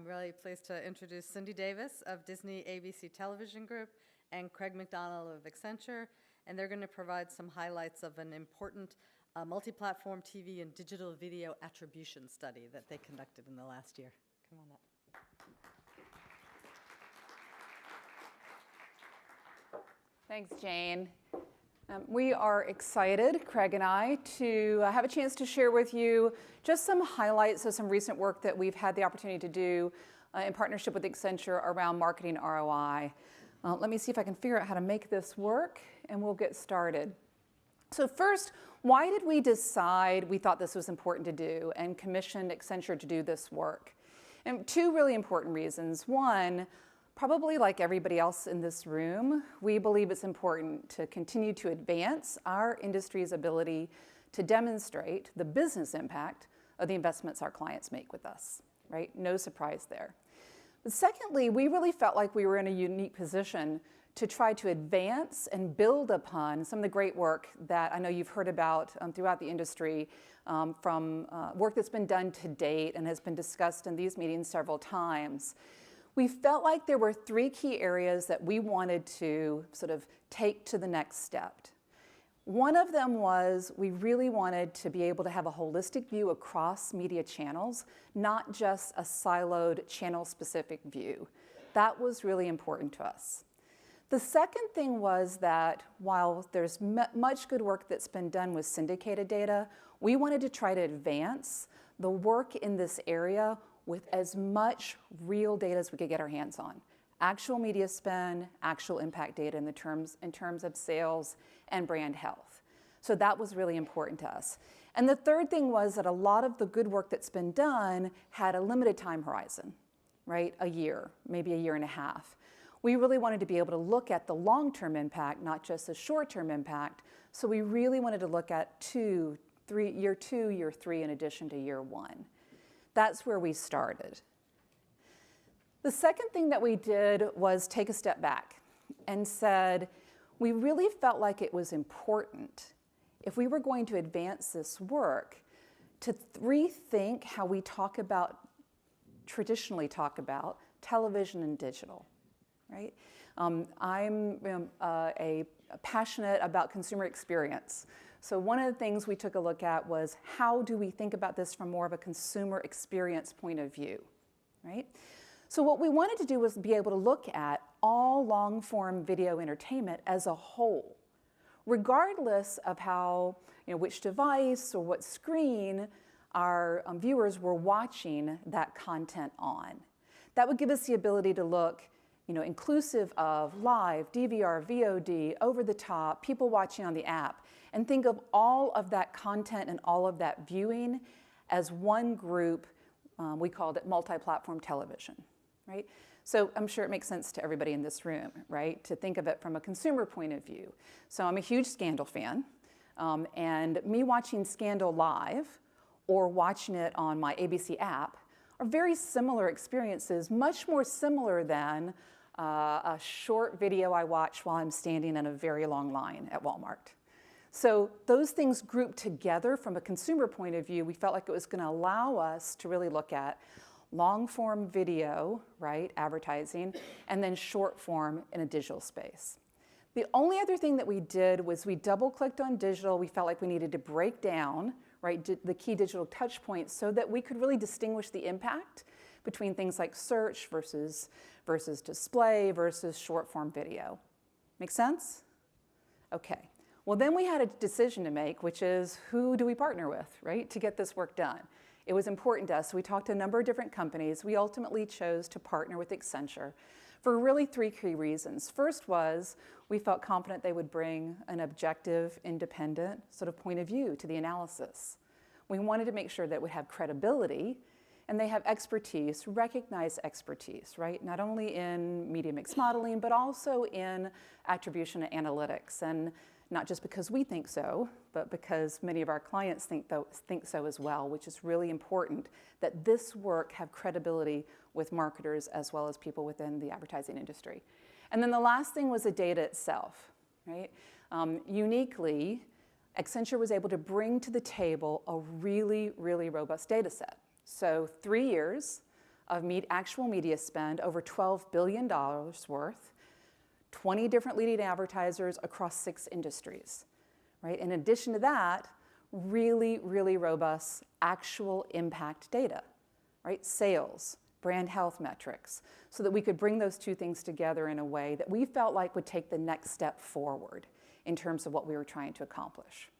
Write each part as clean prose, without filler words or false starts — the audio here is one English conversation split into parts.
I'm really pleased to introduce Cindy Davis of Disney ABC Television Group and Craig Macdonald of Accenture, and they're going to provide some highlights of an important multi-platform TV and digital video attribution study that they conducted in the last year. Come on up. Thanks, Jane. We are excited, Craig and I, to have a chance to share with you just some highlights of some recent work that we've had the opportunity to do in partnership with Accenture around marketing ROI. Let me see if I can figure out how to make this work, and we'll get started. So first, why did we decide we thought this was important to do and commissioned Accenture to do this work? And two really important reasons. One, probably like everybody else in this room, we believe it's important to continue to advance our industry's ability to demonstrate the business impact of the investments our clients make with us, right? No surprise there. But secondly, we really felt like we were in a unique position to try to advance and build upon some of the great work that I know you've heard about throughout the industry from work that's been done to date and has been discussed in these meetings several times. We felt like there were three key areas that we wanted to sort of take to the next step. One of them was we really wanted to be able to have a holistic view across media channels, not just a siloed channel-specific view. That was really important to us. The second thing was that while there's much good work that's been done with syndicated data, we wanted to try to advance the work in this area with as much real data as we could get our hands on. Actual media spend, actual impact data in terms of sales and brand health. So that was really important to us. And the third thing was that a lot of the good work that's been done had a limited time horizon, right? A year, maybe a year and a half. We really wanted to be able to look at the long-term impact, not just the short-term impact. So we really wanted to look at year 2, year 3, in addition to year 1. That's where we started. The second thing that we did was take a step back and said, we really felt like it was important, if we were going to advance this work, to rethink how we traditionally talk about television and digital, right? I'm passionate about consumer experience. So one of the things we took a look at was how do we think about this from more of a consumer experience point of view, right? So what we wanted to do was be able to look at all long-form video entertainment as a whole, regardless of how, which device or what screen our viewers were watching that content on. That would give us the ability to look inclusive of live, DVR, VOD, over the top, people watching on the app, and think of all of that content and all of that viewing as one group. We called it multi-platform television, right? So I'm sure it makes sense to everybody in this room, right, to think of it from a consumer point of view. So I'm a huge Scandal fan, and me watching Scandal live or watching it on my ABC app are very similar experiences, much more similar than a short video I watch while I'm standing in a very long line at Walmart. So those things grouped together from a consumer point of view, we felt like it was going to allow us to really look at long-form video, right, advertising, and then short-form in a digital space. The only other thing that we did was we double-clicked on digital. We felt like we needed to break down, right, the key digital touch points so that we could really distinguish the impact between things like search versus display versus short-form video. Make sense? Okay. Well, then we had a decision to make, which is who do we partner with, right, to get this work done? It was important to us. So we talked to a number of different companies. We ultimately chose to partner with Accenture for really three key reasons. First was we felt confident they would bring an objective, independent sort of point of view to the analysis. We wanted to make sure that it would have credibility and they have expertise, recognized expertise, right? Not only in media mix modeling, but also in attribution and analytics. And not just because we think so, but because many of our clients think so as well, which is really important that this work have credibility with marketers as well as people within the advertising industry. And then the last thing was the data itself, right? Uniquely, Accenture was able to bring to the table a really, really robust data set. So 3 years of actual media spend, over $12 billion worth, 20 different leading advertisers across 6 industries, right? In addition to that, really, really robust actual impact data, right? Sales, brand health metrics, so that we could bring those two things together in a way that we felt like would take the next step forward in terms of what we were trying to accomplish.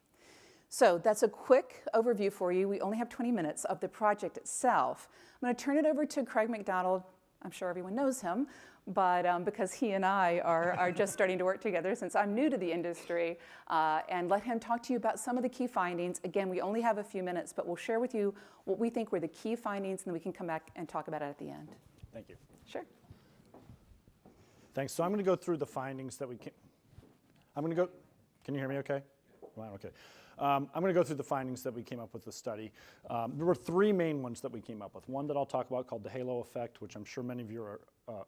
So that's a quick overview for you. We only have 20 minutes of the project itself. I'm going to turn it over to Craig Macdonald. I'm sure everyone knows him, but because he and I are just starting to work together since I'm new to the industry, and let him talk to you about some of the key findings. Again, we only have a few minutes, but we'll share with you what we think were the key findings, and then we can come back and talk about it at the end. Thank you. Sure. Thanks. So I'm going to go through the findings that we came. Can you hear me okay? Wow, okay. I'm going to go through the findings that we came up with the study. There were 3 main ones that we came up with. One that I'll talk about called the halo effect, which I'm sure many of you are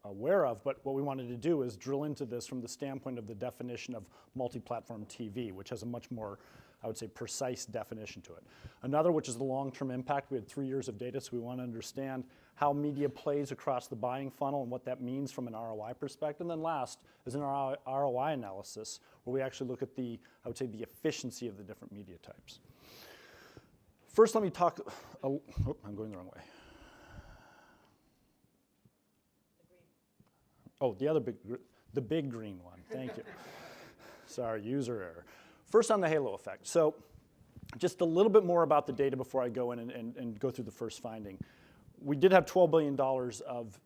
aware of, but what we wanted to do is drill into this from the standpoint of the definition of multi-platform TV, which has a much more, I would say, precise definition to it. Another, which is the long-term impact. We had 3 years of data, so we want to understand how media plays across the buying funnel and what that means from an ROI perspective. And then last is an ROI analysis, where we actually look at the, I would say, the efficiency of the different media types. First, let me talk, I'm going the wrong way. Oh, the big green one, thank you. Sorry, user error. First on the halo effect. So just a little bit more about the data before I go in and go through the first finding. We did have $12 billion of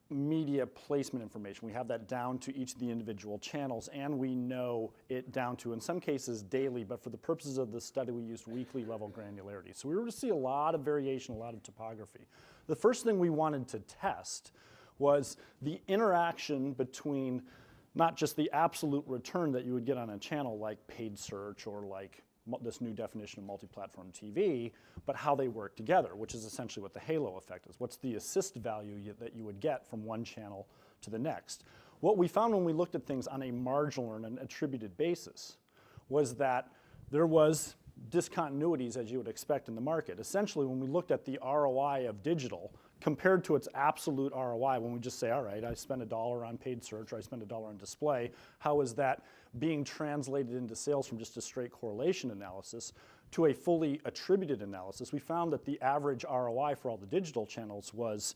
media placement information. We have that down to each of the individual channels, and we know it down to, in some cases, daily, but for the purposes of the study, we used weekly level granularity. So we were to see a lot of variation, a lot of topography. The first thing we wanted to test was the interaction between not just the absolute return that you would get on a channel like paid search or like this new definition of multi-platform TV, but how they work together, which is essentially what the halo effect is. What's the assist value that you would get from one channel to the next? What we found when we looked at things on a marginal or an attributed basis was that there was discontinuities, as you would expect in the market. Essentially, when we looked at the ROI of digital compared to its absolute ROI, when we just say, all right, I spend $1 on paid search or I spend $1 on display, how is that being translated into sales from just a straight correlation analysis to a fully attributed analysis? We found that the average ROI for all the digital channels was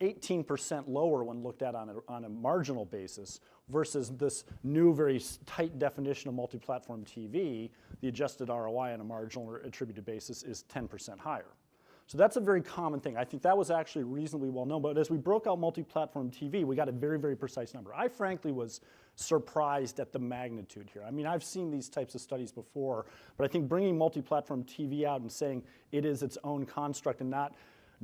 18% lower when looked at on a marginal basis versus this new very tight definition of multi-platform TV. The adjusted ROI on a marginal or attributed basis is 10% higher. So that's a very common thing. I think that was actually reasonably well known, but as we broke out multi-platform TV, we got a very, very precise number. I frankly was surprised at the magnitude here. I mean, I've seen these types of studies before, but I think bringing multi-platform TV out and saying it is its own construct and not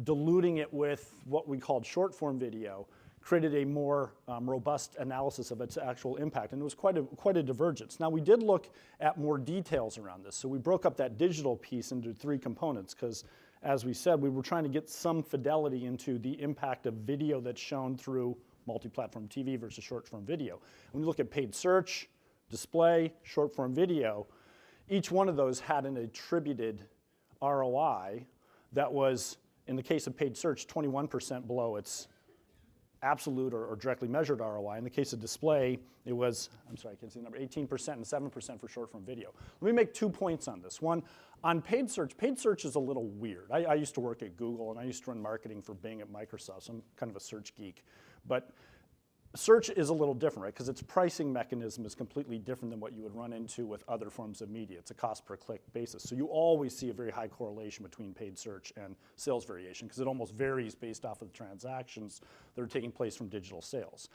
diluting it with what we called short-form video created a more robust analysis of its actual impact, and it was quite a divergence. Now, we did look at more details around this, so we broke up that digital piece into 3 components, because as we said, we were trying to get some fidelity into the impact of video that's shown through multi-platform TV versus short-form video. When you look at paid search, display, short-form video, each one of those had an attributed ROI that was, in the case of paid search, 21% below its absolute or directly measured ROI. In the case of display, it was, I'm sorry, I can't see the number, 18% and 7% for short-form video. Let me make 2 points on this. One, on paid search is a little weird. I used to work at Google, and I used to run marketing for Bing at Microsoft, so I'm kind of a search geek. But search is a little different, right? Because its pricing mechanism is completely different than what you would run into with other forms of media. It's a cost per click basis. So you always see a very high correlation between paid search and sales variation, because it almost varies based off of the transactions that are taking place from digital sales.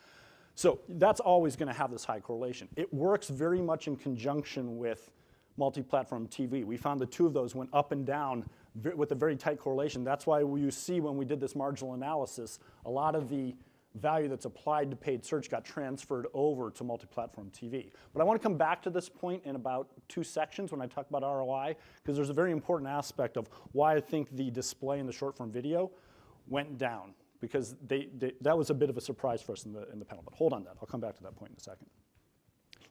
So that's always going to have this high correlation. It works very much in conjunction with multi-platform TV. We found the 2 of those went up and down with a very tight correlation. That's why you see when we did this marginal analysis, a lot of the value that's applied to paid search got transferred over to multi-platform TV. But I want to come back to this point in about 2 sections when I talk about ROI, because there's a very important aspect of why I think the display and the short-form video went down, because that was a bit of a surprise for us in the panel. But hold on that. I'll come back to that point in a second.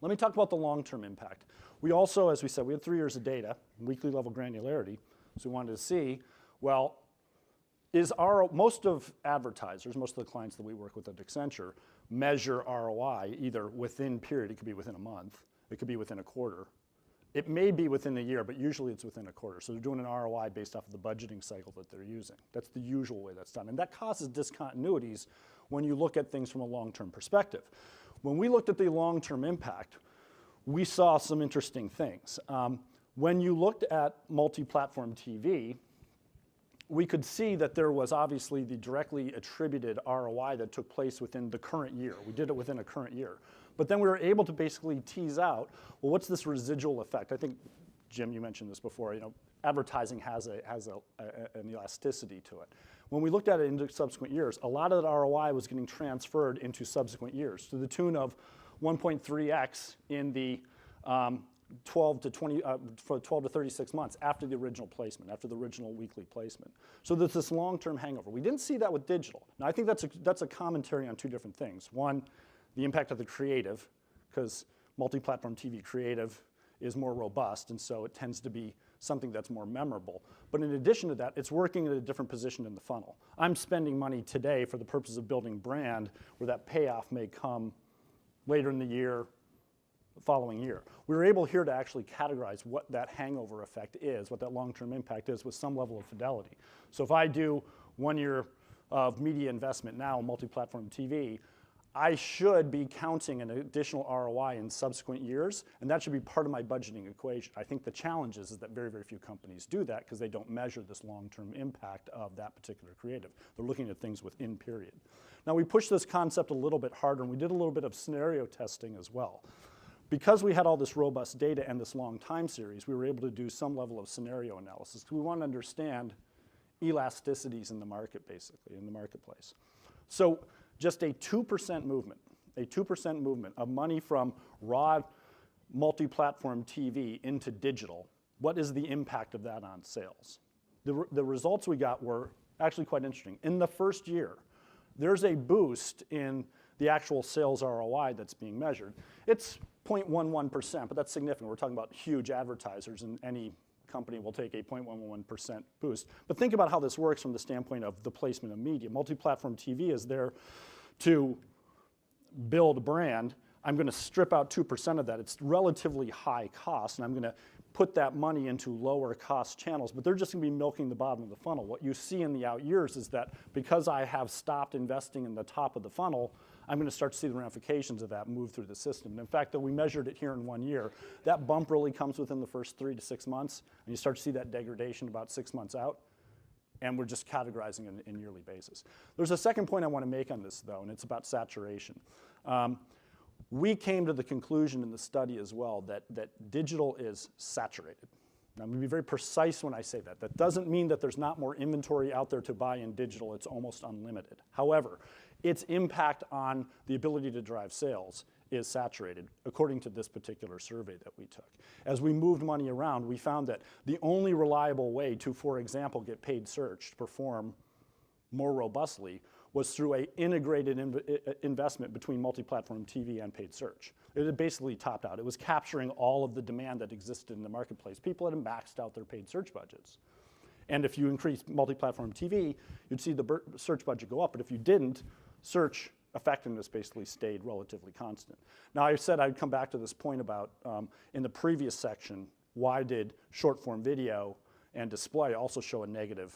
Let me talk about the long-term impact. We also, as we said, we had 3 years of data, weekly level granularity, so we wanted to see, well, most of advertisers, most of the clients that we work with at Accenture, measure ROI either within period, it could be within a month, it could be within a quarter. It may be within a year, but usually it's within a quarter. So they're doing an ROI based off of the budgeting cycle that they're using. That's the usual way that's done. And that causes discontinuities when you look at things from a long-term perspective. When we looked at the long-term impact, we saw some interesting things. When you looked at multi-platform TV, we could see that there was obviously the directly attributed ROI that took place within the current year. We did it within a current year. But then we were able to basically tease out, well, what's this residual effect? I think, Jim, you mentioned this before, advertising has an elasticity to it. When we looked at it into subsequent years, a lot of that ROI was getting transferred into subsequent years to the tune of 1.3x in the 12 to 36 months after the original placement, after the original weekly placement. So there's this long-term hangover. We didn't see that with digital. Now, I think that's a commentary on two different things. One, the impact of the creative, because multi-platform TV creative is more robust, and so it tends to be something that's more memorable. But in addition to that, it's working at a different position in the funnel. I'm spending money today for the purpose of building brand, where that payoff may come later in the year, the following year. We were able here to actually categorize what that hangover effect is, what that long-term impact is with some level of fidelity. So if I do 1 year of media investment now in multi-platform TV, I should be counting an additional ROI in subsequent years, and that should be part of my budgeting equation. I think the challenge is that very, very few companies do that because they don't measure this long-term impact of that particular creative. They're looking at things within period. Now, we pushed this concept a little bit harder, and we did a little bit of scenario testing as well. Because we had all this robust data and this long time series, we were able to do some level of scenario analysis. We want to understand elasticities in the market, basically, in the marketplace. So just a 2% movement of money from raw multi-platform TV into digital, what is the impact of that on sales? The results we got were actually quite interesting. In the first year, there's a boost in the actual sales ROI that's being measured. It's 0.11%, but that's significant. We're talking about huge advertisers, and any company will take a 0.11% boost. But think about how this works from the standpoint of the placement of media. Multi-platform TV is there to build brand. I'm going to strip out 2% of that. It's relatively high cost, and I'm going to put that money into lower cost channels, but they're just going to be milking the bottom of the funnel. What you see in the out years is that because I have stopped investing in the top of the funnel, I'm going to start to see the ramifications of that move through the system. And in fact, that we measured it here in 1 year. That bump really comes within the first 3 to 6 months, and you start to see that degradation about 6 months out, and we're just categorizing it in yearly basis. There's a second point I want to make on this, though, and it's about saturation. We came to the conclusion in the study as well that digital is saturated. Now, I'm going to be very precise when I say that. That doesn't mean that there's not more inventory out there to buy in digital. It's almost unlimited. However, its impact on the ability to drive sales is saturated, according to this particular survey that we took. As we moved money around, we found that the only reliable way to, for example, get paid search to perform more robustly was through an integrated investment between multi-platform TV and paid search. It had basically topped out. It was capturing all of the demand that existed in the marketplace. People had maxed out their paid search budgets. And if you increase multi-platform TV, you'd see the search budget go up. But if you didn't, search effectiveness basically stayed relatively constant. Now, I said I'd come back to this point about, in the previous section, why did short-form video and display also show a negative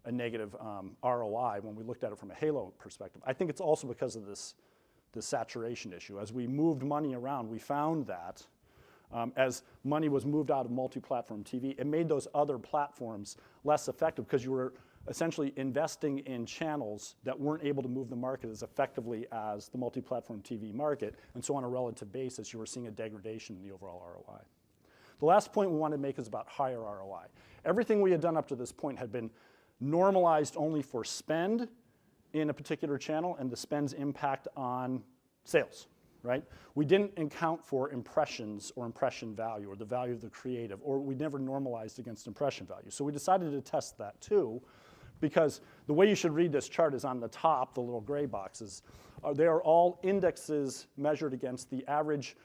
ROI when we looked at it from a halo perspective? I think it's also because of this saturation issue. As we moved money around, we found that as money was moved out of multi-platform TV, it made those other platforms less effective because you were essentially investing in channels that weren't able to move the market as effectively as the multi-platform TV market, and so on a relative basis, you were seeing a degradation in the overall ROI. The last point we wanted to make is about higher ROI. Everything we had done up to this point had been normalized only for spend in a particular channel and the spend's impact on sales, right? We didn't account for impressions or impression value or the value of the creative, or we never normalized against impression value. So we decided to test that too, because the way you should read this chart is on the top, the little gray boxes. They are all indexes measured against the average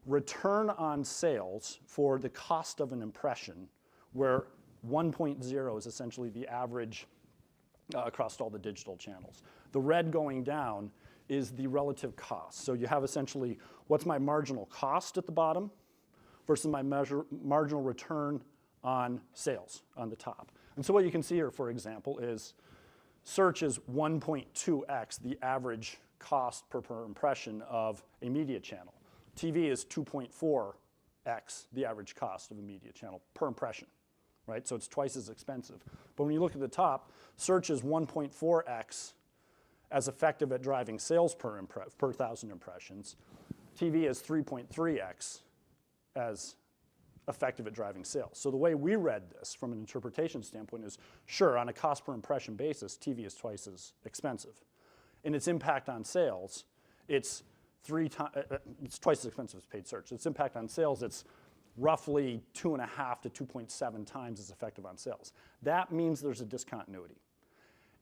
return on sales for the cost of an impression, where 1.0 is essentially the average across all the digital channels. The red going down is the relative cost. So you have essentially what's my marginal cost at the bottom versus my marginal return on sales on the top. And so what you can see here, for example, is search is 1.2x the average cost per impression of a media channel. TV is 2.4x the average cost of a media channel per impression, right? So it's twice as expensive. But when you look at the top, search is 1.4x as effective at driving sales per 1,000 impressions. TV is 3.3x as effective at driving sales. So the way we read this from an interpretation standpoint is, sure, on a cost per impression basis, TV is twice as expensive. In its impact on sales, it's twice as expensive as paid search. Its impact on sales, it's roughly 2.5 to 2.7 times as effective on sales. That means there's a discontinuity.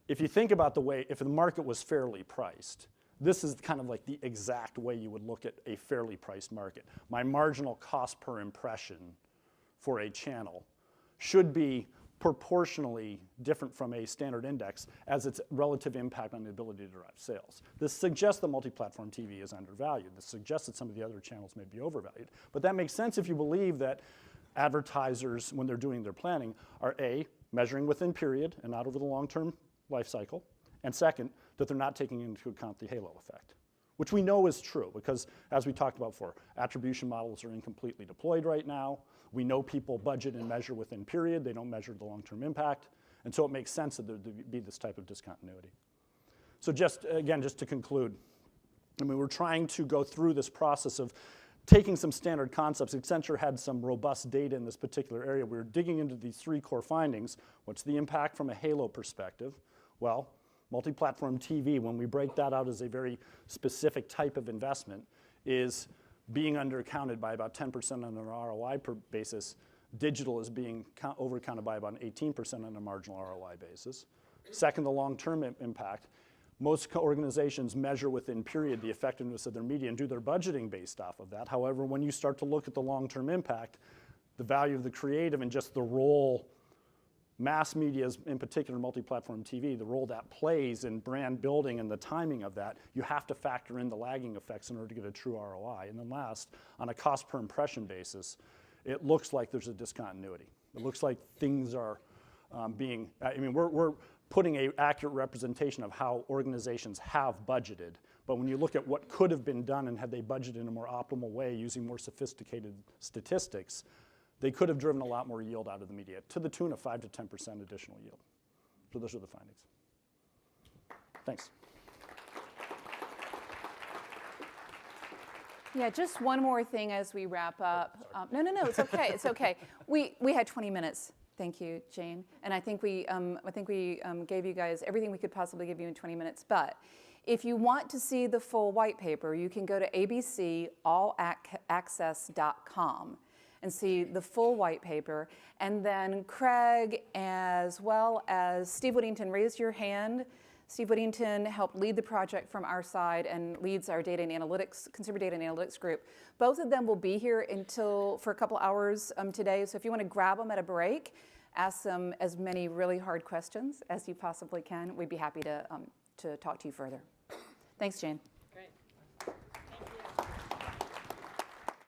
If you think about the way, if the market was fairly priced, this is kind of like the exact way you would look at a fairly priced market. My marginal cost per impression for a channel should be proportionally different from a standard index as its relative impact on the ability to drive sales. This suggests that multi-platform TV is undervalued. This suggests that some of the other channels may be overvalued. But that makes sense if you believe that advertisers, when they're doing their planning, are A, measuring within period and not over the long-term life cycle, and second, that they're not taking into account the halo effect, which we know is true because, as we talked about before, attribution models are incompletely deployed right now. We know people budget and measure within period. They don't measure the long-term impact. And so it makes sense that there be this type of discontinuity. So just to conclude, I mean, we're trying to go through this process of taking some standard concepts. Accenture had some robust data in this particular area. We were digging into these three core findings. What's the impact from a halo perspective? Well, multi-platform TV, when we break that out as a very specific type of investment, is being undercounted by about 10% on an ROI basis. Digital is being overcounted by about 18% on a marginal ROI basis. Second, the long-term impact. Most organizations measure within period the effectiveness of their media and do their budgeting based off of that. However, when you start to look at the long-term impact, the value of the creative and just the role mass media, in particular multi-platform TV, the role that plays in brand building and the timing of that, you have to factor in the lagging effects in order to get a true ROI. And then last, on a cost per impression basis, it looks like there's a discontinuity. It looks like things are we're putting an accurate representation of how organizations have budgeted. But when you look at what could have been done and had they budgeted in a more optimal way using more sophisticated statistics, they could have driven a lot more yield out of the media, to the tune of 5 to 10% additional yield. So those are the findings. Thanks. Yeah, just one more thing as we wrap up. No, it's okay, it's okay. We had 20 minutes. Thank you, Jane. And I think we gave you guys everything we could possibly give you in 20 minutes. But if you want to see the full white paper, you can go to abcallaccess.com and see the full white paper. And then Craig, as well as Steve Whittington, raised your hand. Steve Whittington helped lead the project from our side and leads our data and analytics, consumer data and analytics group. Both of them will be here for a couple hours today. So if you want to grab them at a break, ask them as many really hard questions as you possibly can. We'd be happy to talk to you further. Thanks, Jane.